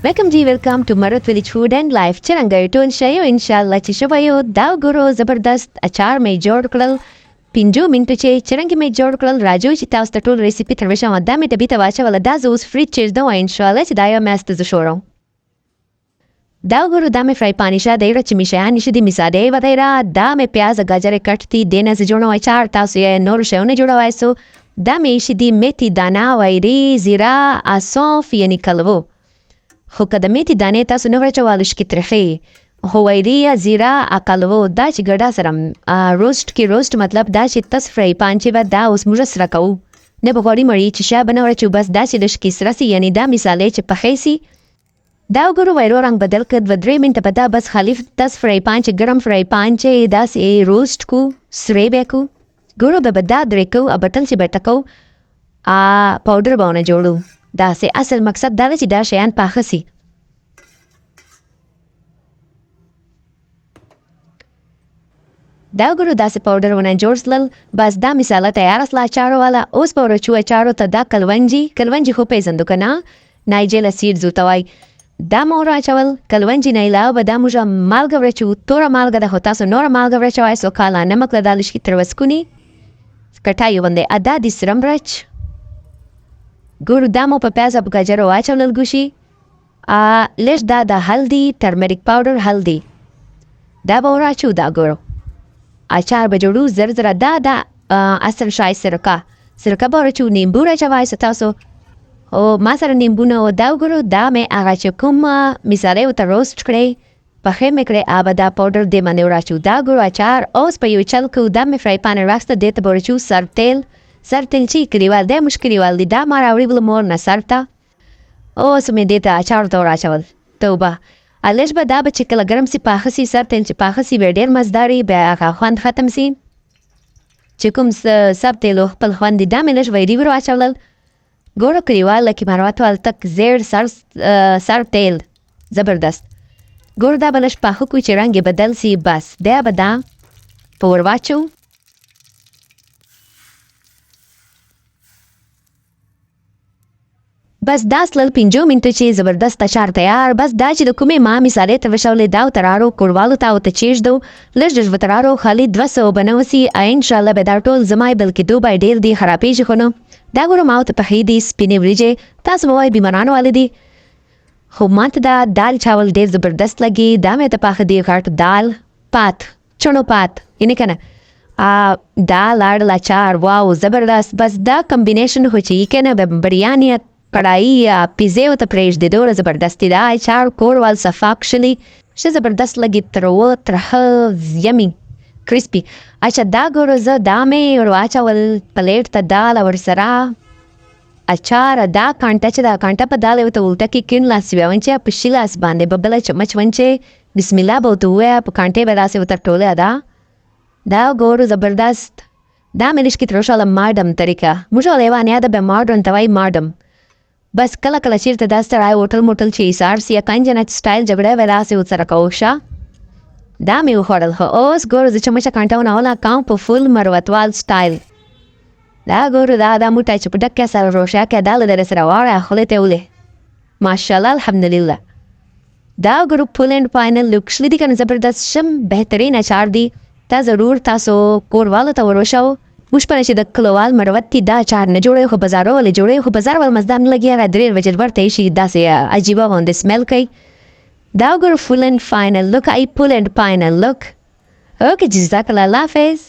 Welcome ji, welcome to Mروت village food and life. چرنګ ټول شی ان شاء الله چې شویو دا ګورو زبردست اچار مې جوړ کړل 5 منټو چې چرنګ مې جوړ کړل راځو چې تاسو ته ټول ریسیپي تر وښیم دا مې ډبې ته واچوله دا زه اوس فریج چیرده وای ان شاء الله چې دا یو میاشت زه شورم دا ګورو دا مې فرای پانی شه دی چې می شیان نشي دي میساده ودایرا دا مې پیاز گاجر کرتی دینه زه جوړوم اچار تاسو یې نور شیونه جوړوای سو دا مې شي دي میتھی دانا وایری زیرا اسوف یعنی کلوو خو که د میتھی دانې تاسو نه ورچوالو شکې ترخې هوایري یا زیره اکلوو دا چې ګډه سره روسټ کې روسټ مطلب دا چې تاسو فرای پان چې به دا اوس موږ سره کوو نه به غواړي مړي چې شا به نه ورچو بس دا چې لږ کې سره سي یعنې دا مثالې چې پخې سي دا وګورو وایرو رنګ بدل کړ 2-3 منټه په دا بس خالي تاسو فرای پان چې ګرم فرای پان چې داسې روسټ کو سرې به کو ګورو به دا درې کو بټل چې به ټکو پاوډر به ونه جوړو دا سه اصل مقصد دا چې دا شیان پاخه سي دا ګورو داسې پاوډر ونه جوړسلل بس دا مثاله تیار اسله اچارو والا اوس په ورچو اچارو ته دا کلونجي خو پیژندو که نه نایجیل سیډز ورته وایي دا مو راچول کلونجي نه علاوه به دا موږ مالګه ورچو توره مالګه ده خو تاسو نوره مالګه ورچوئ سو کاله نمک له دا لږکې تر وسکوني کټایو باندې ادا د سره مرچ ګورو دا مو په پیاز او گاجرو واچولل ګوشي لږ دا د هلدي ټرمریک پاوډر هلدي دا به وراچو دا ګورو اچار به جوړو زر دا اصل شای سرکه به وراچو نیمبو راچوئ سو تاسو او ما سره نیمبو نه و دا وګورو دا مې هغه چې کوم مثالې ورته روسټ کړی پخې مې کړی به دا پاوډر دې باندې وراچو دا ګورو اچار اوس په یو چل کو دا مې فرای پان راکسته دې ته به وراچو سر تیل چې کلیوال دی موږ کلیوال دی دا ما راوړي بله مور نه سر ته اوس مې دې ته اچارو ته وراچول توبه لږ به دا به چې کله ګرم سي پاخه سي سر تیل چې پاخه سي بیا ډېر مزداري بیا هغه خوند ختم سي چې کوم سب تیلو خپل خوند دی دا مې لږ ویري ور واچولل ګوره کلیوال لکه مروت وال تک زیر سر تیل زبردست ګوره دا به لږ پاخه کوي چې رنګ یې بدل سي بس دا به دا په ور واچو بس دا سلل 5 منټو چې زبردست اچار تیار بس دا چې د کومې ما مثالې ته وشولې دا وترارو کوروالو ته ورته چیږدو لږ وترارو خالي 200 بنوسي انشاءالله به دا ټول زمای بلکې دوبای ډېر دی خرابېږي خو نو دا ګورو ما ورته پخې دي سپینې وریجې تاسو به وایئ بیمارانو والې دي خو ما ته دا دال چاول ډېر زبردست لګي دا مې ته پاخه دي غټ دال پات چڼو پات یعنې که نه دا لاړل اچار واو زبردست بس دا کمبینیشن خو چې یې که نه بریاني کڑائی یا پیزے ورته پرېږدي دومره زبردست دا اچار کوروال صفا کښلي ښه زبردست لګي تروه ترخه یمي کرسپي اچھا دا ګورو زه دا مې ور واچول پلیټ ته دال ورسره اچار دا کانټه چې دا کانټه په دال ورته الټه کې کیڼ لاس بیا ونچې په ښي لاس باندې به بله چمچ ونچې بسم الله به ورته ووایه په کانټې به داسې ورته ټوله دا ګورو زبردست دا مې لږکې تر وښاله ماډم طریقه موږ لیوانیا ده به ماډرن ته وایي ماډم بس کله کله چیرته دا ستړی هوټل موټل چې ایسار سي یا کنجنت سټایل جګړه وی داسې ورسره کوو ښه دا مې وخوړل خو اوس ګورو زه چمچه کانټه ونهوله کوم په فل مروتوال سټایل دا ګورو دا موټی چې په ډکه سره روښه کې دا له در سره واړه خولې ته ولې ماشاءالله الحمدلله دا ګورو فل اینډ فاینل لوک ښلی دي که نه زبردست شم بهترین اچار دي تا ضرور تاسو کوروالو ته وروښو موږ په چې د کلووال مروت دي دا اچار نه جوړوي خو بازارو ولې جوړوي خو بازار ول مزدار نه لګي هغه درې ورځې ورته ایښي داسې عجیبه غوندې سمیل کوي دا وګوره فل اینډ فاینل لوک ای فل اینډ فاینل لوک اوکې جزاک الله حافظ